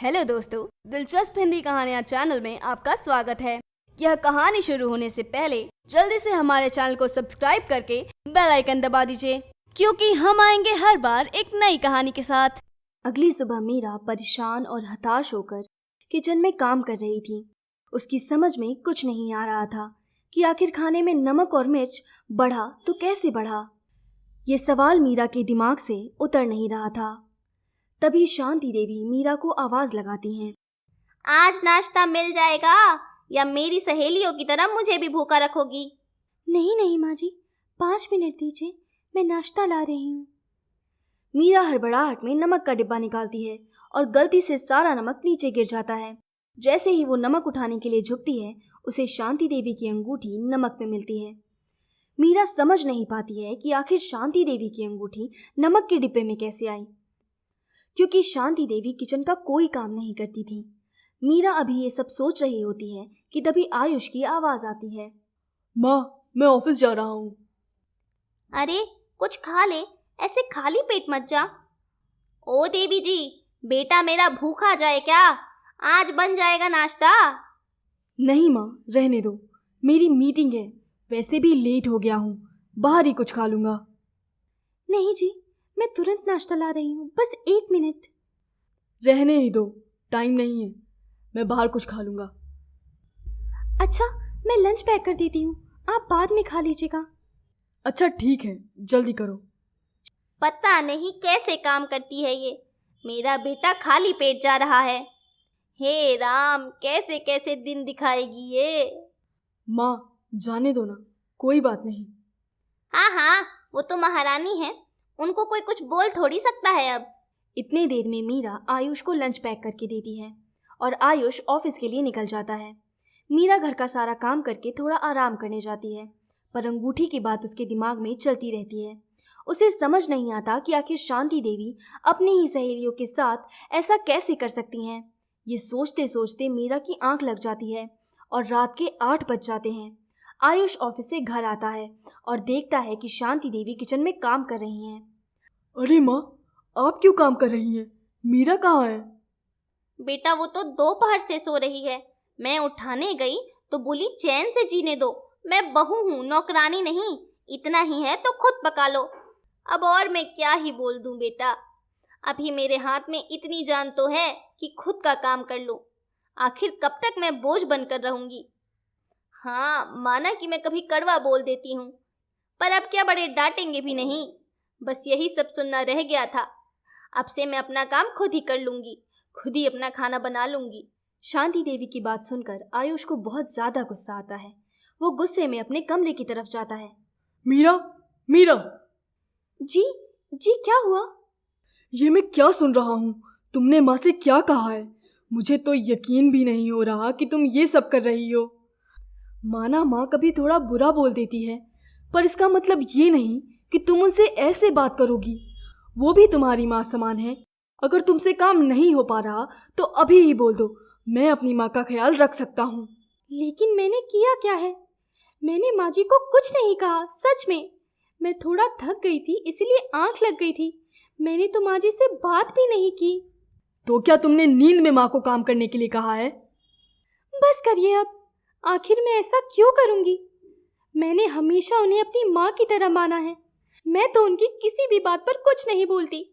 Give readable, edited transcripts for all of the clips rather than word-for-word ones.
Hello दोस्तों, दिलचस्प हिंदी कहानियाँ चैनल में आपका स्वागत है। यह कहानी शुरू होने से पहले जल्दी से हमारे चैनल को सब्सक्राइब करके बेल आइकन दबा दीजिए, क्योंकि हम आएंगे हर बार एक नई कहानी के साथ। अगली सुबह मीरा परेशान और हताश होकर किचन में काम कर रही थी। उसकी समझ में कुछ नहीं आ रहा था कि आखिर खाने में नमक और मिर्च बढ़ा तो कैसे बढ़ा। ये सवाल मीरा के दिमाग से उतर नहीं रहा था। तभी शांति देवी मीरा को आवाज लगाती हैं। आज नाश्ता मिल जाएगा या मेरी सहेलियों की तरह मुझे भी भूखा रखोगी? नहीं नहीं माँ जी, 5 मिनट दीजिए, मैं नाश्ता ला रही हूँ। मीरा हड़बड़ाहट में नमक का डिब्बा निकालती है और गलती से सारा नमक नीचे गिर जाता है। जैसे ही वो नमक उठाने के लिए झुकती है, उसे शांति देवी की अंगूठी नमक में मिलती है। मीरा समझ नहीं पाती है कि आखिर शांति देवी की अंगूठी नमक के डिब्बे में कैसे आई, क्योंकि शांति देवी किचन का कोई काम नहीं करती थी। मीरा अभी ये सब सोच रही होती है कि तभी आयुष की आवाज आती है। माँ, मैं ऑफिस जा रहा हूँ। अरे कुछ खा ले, ऐसे खाली पेट मत जा। ओ देवी जी, बेटा मेरा भूखा जाए क्या? आज बन जाएगा नाश्ता। नहीं माँ, रहने दो, मेरी मीटिंग है, वैसे भी लेट हो गया हूँ, बाहर ही कुछ खा लूंगा। नहीं जी, मैं तुरंत नाश्ता ला रही हूँ, बस 1 मिनट। रहने ही दो, टाइम नहीं है, मैं बाहर कुछ खा लूंगा। अच्छा, मैं लंच पैक कर देती हूँ, आप बाद में खा लीजिएगा। अच्छा ठीक है, जल्दी करो। पता नहीं कैसे काम करती है ये। मेरा बेटा खाली पेट जा रहा है। हे राम, कैसे कैसे दिन दिखाएगी ये। माँ, जाने दो ना, कोई बात नहीं। हाँ हाँ, वो तो महारानी है, उनको कोई कुछ बोल थोड़ी सकता है अब। इतने देर में मीरा आयुष को लंच पैक करके देती है और आयुष ऑफिस के लिए निकल जाता है। मीरा घर का सारा काम करके थोड़ा आराम करने जाती है, पर अंगूठी की बात उसके दिमाग में चलती रहती है। उसे समझ नहीं आता कि आखिर शांति देवी अपनी ही सहेलियों के साथ ऐसा कैसे कर सकती हैं। ये सोचते सोचते मीरा की आंख लग जाती है और रात के 8 बज जाते हैं। आयुष ऑफिस से घर आता है और देखता है कि शांति देवी किचन में काम कर रही हैं। अरे माँ, आप क्यों काम कर रही हैं? मीरा कहाँ है? बेटा वो तो दोपहर से सो रही है। मैं उठाने गई तो बोली चैन से जीने दो, मैं बहू हूँ, नौकरानी नहीं। इतना ही है तो खुद पका लो। अब और मैं क्या ही बोल दूँ बेटा। अभी मेरे हाथ में इतनी जान तो है कि खुद का काम कर लूँ। आखिर कब तक मैं बोझ बनकर रहूँगी। हाँ, माना कि मैं कभी कड़वा बोल देती हूँ, पर अब क्या बड़े डांटेंगे भी नहीं। बस यही सब सुनना रह गया था। अब से मैं अपना काम खुद ही कर लूँगी, खुद ही अपना खाना बना लूँगी। शांति देवी की बात सुनकर आयुष को बहुत ज्यादा गुस्सा आता है। वो गुस्से में अपने कमरे की तरफ जाता है। मीरा, मीरा! जी जी, क्या हुआ? ये मैं क्या सुन रहा हूँ? तुमने माँ से क्या कहा है? मुझे तो यकीन भी नहीं हो रहा कि तुम ये सब कर रही हो। माना माँ कभी थोड़ा बुरा बोल देती है, पर इसका मतलब ये नहीं कि तुम उनसे ऐसे बात करोगी। वो भी तुम्हारी माँ समान है। अगर तुमसे काम नहीं हो पा रहा तो अभी ही बोल दो, मैं अपनी माँ का ख्याल रख सकता हूँ। लेकिन मैंने किया क्या है? मैंने माँ जी को कुछ नहीं कहा, सच में। मैं थोड़ा थक गई थी, इसलिए आंख लग गई थी। मैंने तो माँ जी से बात भी नहीं की। तो क्या तुमने नींद में माँ को काम करने के लिए कहा है? बस करिए अब, आखिर मैं ऐसा क्यों करूँगी? मैंने हमेशा उन्हें अपनी माँ की तरह माना है। मैं तो उनकी किसी भी बात पर कुछ नहीं बोलती,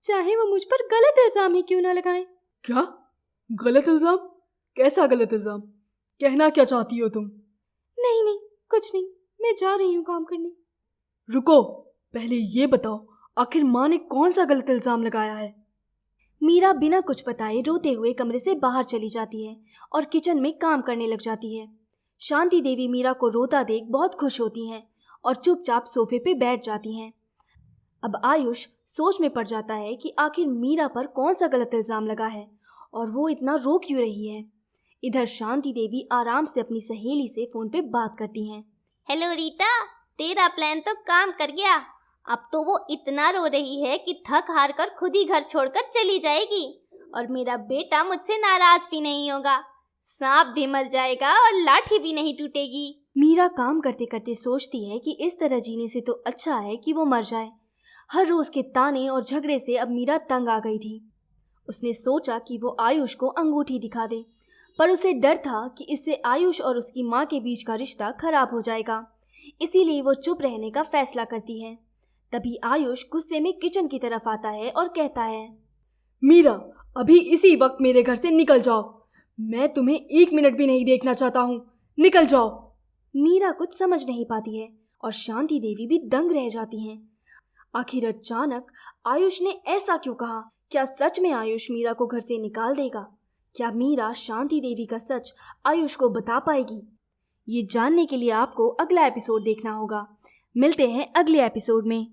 चाहे वो मुझ पर गलत इल्जाम ही क्यों ना लगाएं। क्या गलत इल्जाम? कैसा गलत इल्जाम? कहना क्या चाहती हो तुम? नहीं नहीं, कुछ नहीं, मैं जा रही हूँ काम करने। रुको, पहले ये बताओ, आखिर माँ ने कौन सा गलत इल्जाम लगाया है? मीरा बिना कुछ बताए रोते हुए कमरे से बाहर चली जाती है और किचन में काम करने लग जाती है। शांति देवी मीरा को रोता देख बहुत खुश होती हैं और चुपचाप सोफे पे बैठ जाती हैं। अब आयुष सोच में पड़ जाता है कि आखिर मीरा पर कौन सा गलत इल्जाम लगा है और वो इतना रो क्यों रही है। इधर शांति देवी आराम से अपनी सहेली से फोन पे बात करती हैं। हेलो रीटा, तेरा प्लान तो काम कर गया। अब तो वो इतना रो रही है कि थक हार कर खुद ही घर छोड़कर चली जाएगी और मेरा बेटा मुझसे नाराज भी नहीं होगा। सांप भी मर जाएगा और लाठी भी नहीं टूटेगी। मीरा काम करते करते सोचती है कि इस तरह जीने से तो अच्छा है कि वो मर जाए। हर रोज के ताने और झगड़े से अब मीरा तंग आ गई थी। उसने सोचा कि वो आयुष को अंगूठी दिखा दे, पर उसे डर था कि इससे आयुष और उसकी माँ के बीच का रिश्ता खराब हो जाएगा, इसीलिए वो चुप रहने का फैसला करती है। तभी आयुष गुस्से में किचन की तरफ आता है और कहता है, मीरा, अभी इसी वक्त मेरे घर से निकल जाओ। मैं तुम्हें 1 मिनट भी नहीं देखना चाहता हूँ। निकल जाओ। मीरा कुछ समझ नहीं पाती है और शांति देवी भी दंग रह जाती हैं। आखिर अचानक आयुष ने ऐसा क्यों कहा? क्या सच में आयुष मीरा को घर से निकाल देगा? क्या मीरा शांति देवी का सच आयुष को बता पाएगी? ये जानने के लिए आपको अगला एपिसोड देखना होगा। मिलते हैं अगले एपिसोड में।